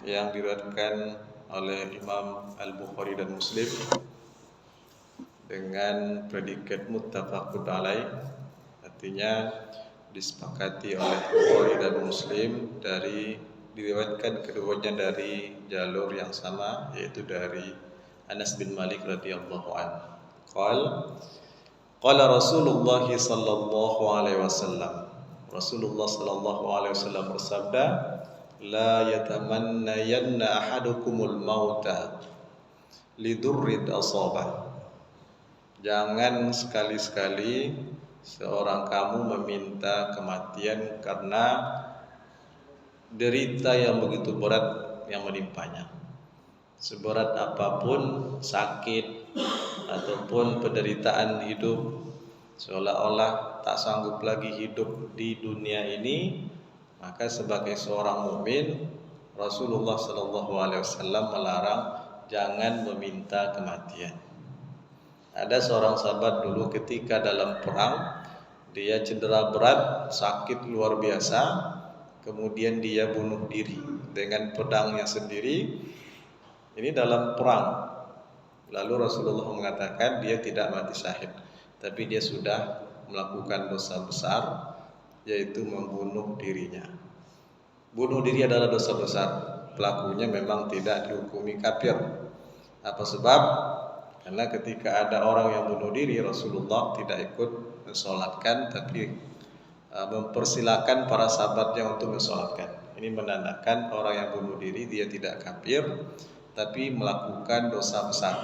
yang diriwayatkan oleh Imam Al-Bukhari dan Muslim dengan predikat muttafaqun alaih, artinya disepakati oleh Bukhari dan Muslim diriwayatkan keduanya dari jalur yang sama, yaitu dari Anas bin Malik radhiyallahu anhu. Qala Rasulullah sallallahu alaihi wasallam. Rasulullah sallallahu alaihi wasallam bersabda, la yatamannayanna ahadukumul mauta lidurrid asabah. Jangan sekali-sekali seorang kamu meminta kematian karena derita yang begitu berat yang menimpanya. Seberat apapun sakit ataupun penderitaan hidup, seolah-olah tak sanggup lagi hidup di dunia ini, maka sebagai seorang mukmin Rasulullah SAW melarang jangan meminta kematian. Ada seorang sahabat dulu ketika dalam perang, dia cedera berat, sakit luar biasa, kemudian dia bunuh diri dengan pedangnya sendiri. Ini dalam perang. Lalu Rasulullah mengatakan dia tidak mati syahid, tapi dia sudah melakukan dosa besar, yaitu membunuh dirinya. Bunuh diri adalah dosa besar. Pelakunya memang tidak dihukumi kafir. Apa sebab? Karena ketika ada orang yang bunuh diri, Rasulullah tidak ikut mensolatkan, tapi mempersilakan para sahabatnya untuk mensolatkan. Ini menandakan orang yang bunuh diri dia tidak kafir, tapi melakukan dosa besar.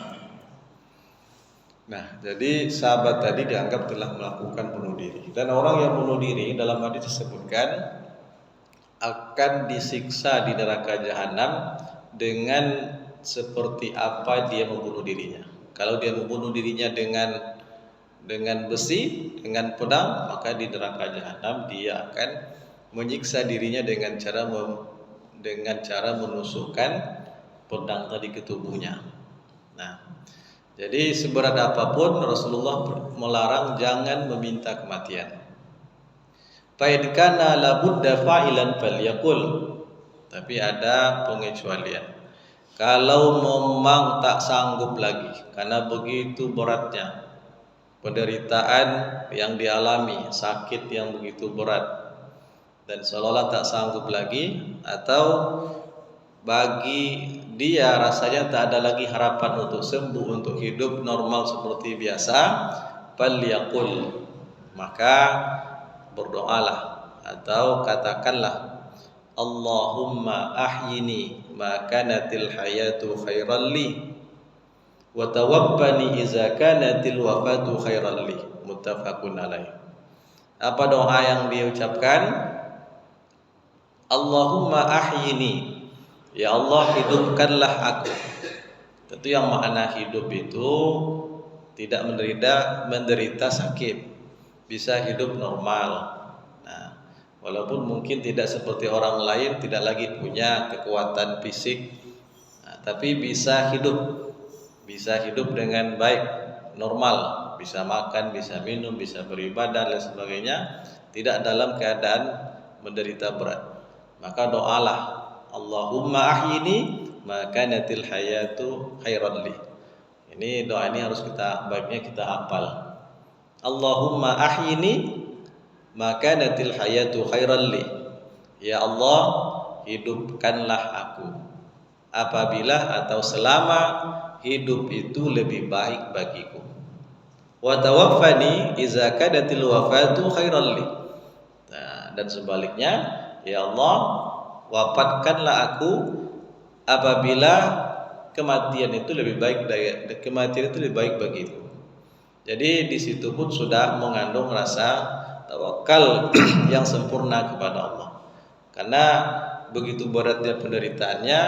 Nah, jadi sahabat tadi dianggap telah melakukan bunuh diri. Dan orang yang bunuh diri dalam hadis disebutkan akan disiksa di neraka jahanam dengan seperti apa dia membunuh dirinya. Kalau dia membunuh dirinya dengan besi, dengan pedang, maka di neraka jahanam dia akan menyiksa dirinya dengan cara menusukkan pedang tadi ke tubuhnya. Nah, jadi seberat apapun Rasulullah melarang jangan meminta kematian. Fa kana labudda fa'ilan falyaqul. Tapi ada pengecualian. Kalau memang tak sanggup lagi karena begitu beratnya penderitaan yang dialami, sakit yang begitu berat, dan seolah-olah tak sanggup lagi, atau bagi dia rasanya tak ada lagi harapan untuk sembuh, untuk hidup normal seperti biasa, falyaqul, maka berdoalah atau katakanlah, Allahumma ahyini ma kanatil hayatu khairan li wa tawaffani idza kanatil wafatu khairan li. Muttafaqun alaih. Apa doa yang dia ucapkan? Allahumma ahyini, ya Allah hidupkanlah aku. Tentu yang makna hidup itu tidak menderita sakit, bisa hidup normal. Nah, walaupun mungkin tidak seperti orang lain, tidak lagi punya kekuatan fisik, tapi bisa hidup dengan baik, normal, bisa makan, bisa minum, bisa beribadah dan sebagainya, tidak dalam keadaan menderita berat. Maka doalah, Allahumma ahyini ma kanatil hayatu khairan li. Ini doa ini baiknya kita hafal. Allahumma ahyini ma kanatil hayatu khairan li. Ya Allah, hidupkanlah aku apabila atau selama hidup itu lebih baik bagiku. Wa tawaffani idza kanatil wafatu khairan li. Nah, dan sebaliknya, ya Allah, wafatkanlah aku apabila kematian itu lebih baik bagiku. Jadi di situ pun sudah mengandung rasa tawakal yang sempurna kepada Allah. Karena begitu beratnya penderitaannya,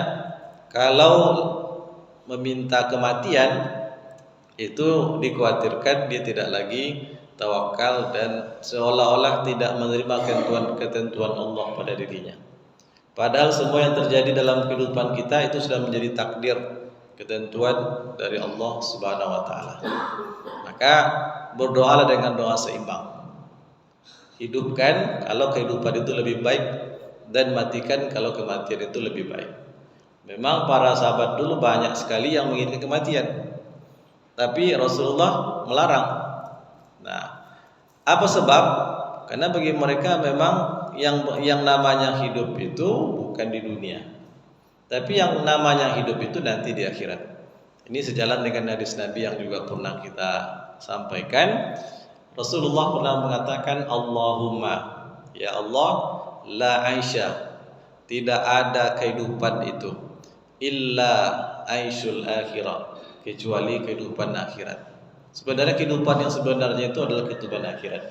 kalau meminta kematian itu dikhawatirkan dia tidak lagi tawakal dan seolah-olah tidak menerima ketentuan Allah pada dirinya. Padahal semua yang terjadi dalam kehidupan kita itu sudah menjadi takdir, ketentuan dari Allah Subhanahu wa taala. Maka berdoalah dengan doa seimbang. Hidupkan kalau kehidupan itu lebih baik, dan matikan kalau kematian itu lebih baik. Memang para sahabat dulu banyak sekali yang menginginkan kematian, tapi Rasulullah melarang. Nah, apa sebab? Karena bagi mereka memang yang namanya hidup itu bukan di dunia, tapi yang namanya hidup itu nanti di akhirat. Ini sejalan dengan hadis Nabi yang juga pernah kita sampaikan. Rasulullah pernah mengatakan, Allahumma, ya Allah, la aisha, tidak ada kehidupan itu illa aisyul akhirah, kecuali kehidupan akhirat. Sebenarnya kehidupan yang sebenarnya itu adalah kehidupan akhirat.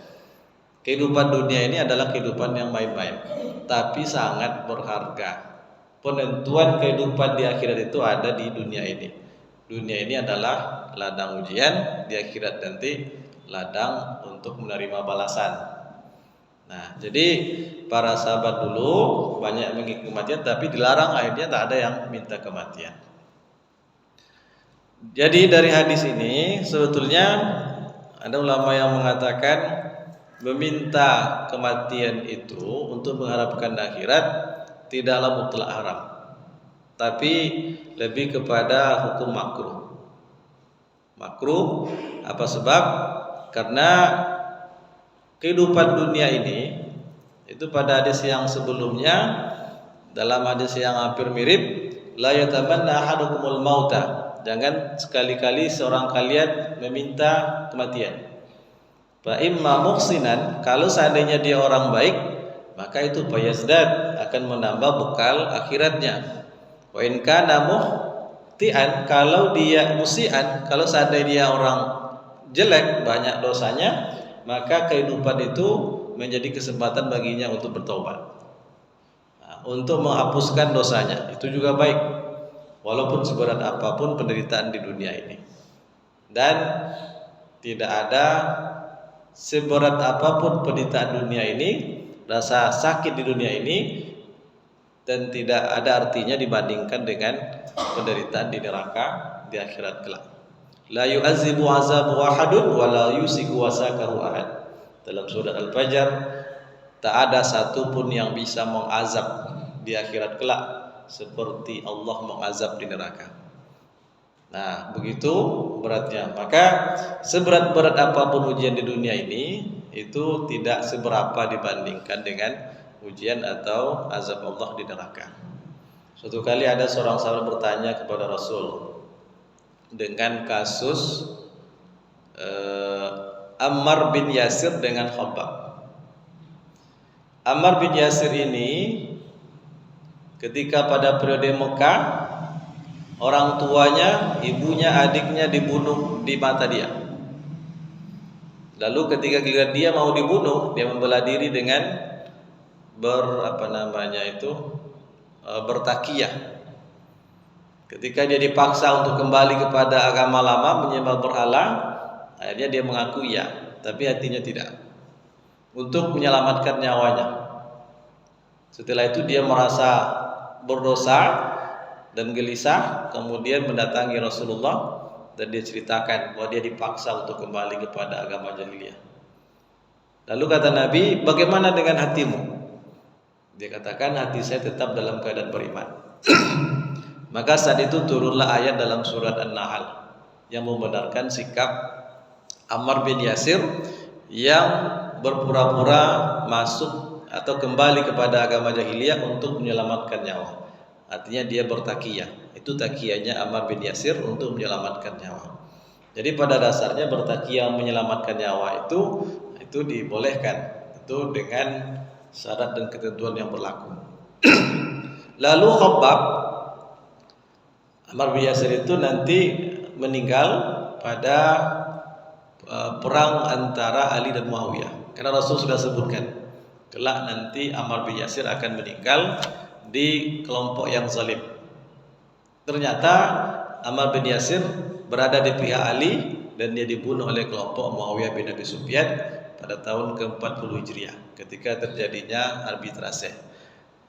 Kehidupan dunia ini adalah kehidupan yang main-main, tapi sangat berharga. Penentuan kehidupan di akhirat itu ada di dunia ini. Dunia ini adalah ladang ujian, di akhirat nanti ladang untuk menerima balasan. Nah, jadi para sahabat dulu banyak menginginkan kematian, tapi dilarang, akhirnya tak ada yang minta kematian. Jadi dari hadis ini sebetulnya ada ulama yang mengatakan meminta kematian itu untuk mengharapkan akhirat tidaklah mutlak haram, tapi lebih kepada hukum makruh. Makruh apa sebab? Karena kehidupan dunia ini itu pada hadis yang sebelumnya, dalam hadis yang hampir mirip, la yatamanna ahadukumul mauta, jangan sekali-kali seorang kalian meminta kematian. Fa imma muhsinan, kalau seandainya dia orang baik, maka itu fayazdad, akan menambah bekal akhiratnya. Wa in kana muhtian, kalau dia musian, kalau seandainya dia orang jelek, banyak dosanya, maka kehidupan itu menjadi kesempatan baginya untuk bertobat, untuk menghapuskan dosanya. Itu juga baik, walaupun seberat apapun penderitaan di dunia ini. Dan tidak ada seberat apapun penderitaan dunia ini, rasa sakit di dunia ini, dan tidak ada artinya dibandingkan dengan penderitaan di neraka di akhirat kelak. La yu'azibu azabu ahadun wa la yusiku wasakahu ahad. Dalam surat Al-Fajr, tak ada satupun yang bisa mengazab di akhirat kelak seperti Allah mengazab di neraka. Nah, begitu beratnya. Maka seberat-berat apapun ujian di dunia ini, itu tidak seberapa dibandingkan dengan ujian atau azab Allah di neraka. Suatu kali ada seorang sahabat bertanya kepada Rasul dengan kasus Ammar bin Yasir dengan Khabbab. Ammar bin Yasir ini ketika pada periode Mekah, orang tuanya, ibunya, adiknya dibunuh di mata dia. Lalu ketika giliran dia mau dibunuh, dia membela diri dengan bertakiyah. Ketika dia dipaksa untuk kembali kepada agama lama, menyembah berhala, akhirnya dia mengaku ya, tapi hatinya tidak, untuk menyelamatkan nyawanya. Setelah itu dia merasa berdosa dan gelisah, kemudian mendatangi Rasulullah dan dia ceritakan bahwa dia dipaksa untuk kembali kepada agama jahiliyah. Lalu kata Nabi, bagaimana dengan hatimu? Dia katakan, hati saya tetap dalam keadaan beriman. Maka saat itu turunlah ayat dalam surat An-Nahl yang membenarkan sikap Ammar bin Yasir yang berpura-pura masuk atau kembali kepada agama jahiliyah untuk menyelamatkan nyawa. Artinya dia bertakiyah. Itu takiyahnya Ammar bin Yasir untuk menyelamatkan nyawa. Jadi pada dasarnya bertakiyah menyelamatkan nyawa itu dibolehkan, itu dengan syarat dan ketentuan yang berlaku. Lalu Khabbab, Ammar bin Yasir itu nanti meninggal pada perang antara Ali dan Muawiyah. Karena Rasul sudah sebutkan, kelak nanti Ammar bin Yasir akan meninggal di kelompok yang zalim. Ternyata Ammar bin Yasir berada di pihak Ali dan dia dibunuh oleh kelompok Muawiyah bin Abi Sufyan pada tahun ke-40 Hijriah ketika terjadinya arbitrase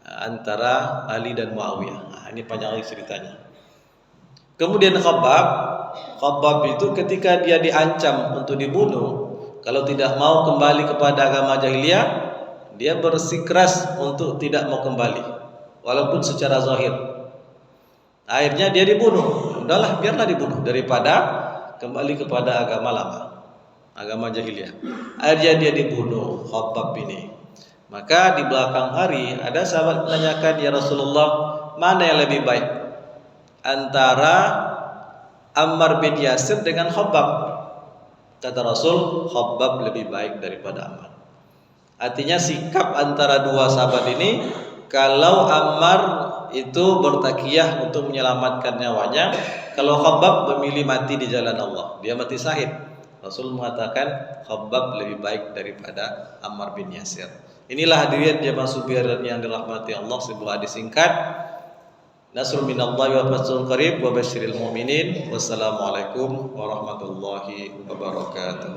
antara Ali dan Muawiyah. Nah, ini panjang lagi ceritanya. Kemudian Khabbab itu ketika dia diancam untuk dibunuh, kalau tidak mau kembali kepada agama jahiliyah, dia bersikeras untuk tidak mau kembali, walaupun secara zahir. Akhirnya dia dibunuh. Udahlah, biarlah dibunuh daripada kembali kepada agama lama, agama jahiliyah. Akhirnya dia dibunuh, Khabbab ini. Maka di belakang hari ada sahabat menanyakan, ya Rasulullah, mana yang lebih baik antara Ammar bin Yasir dengan Khabbab? Kata Rasul, Khabbab lebih baik daripada Ammar. Artinya sikap antara dua sahabat ini, kalau Ammar itu bertakiyah untuk menyelamatkan nyawanya, kalau Khabbab memilih mati di jalan Allah, dia mati syahid. Rasul mengatakan Khabbab lebih baik daripada Ammar bin Yasir. Inilah hadirin jamaah sekalian yang dirahmati Allah, sebuah hadis singkat. Nasrul minallahi wa fathun qarib wa basyiril mu'minin. Wassalamualaikum warahmatullahi wabarakatuh.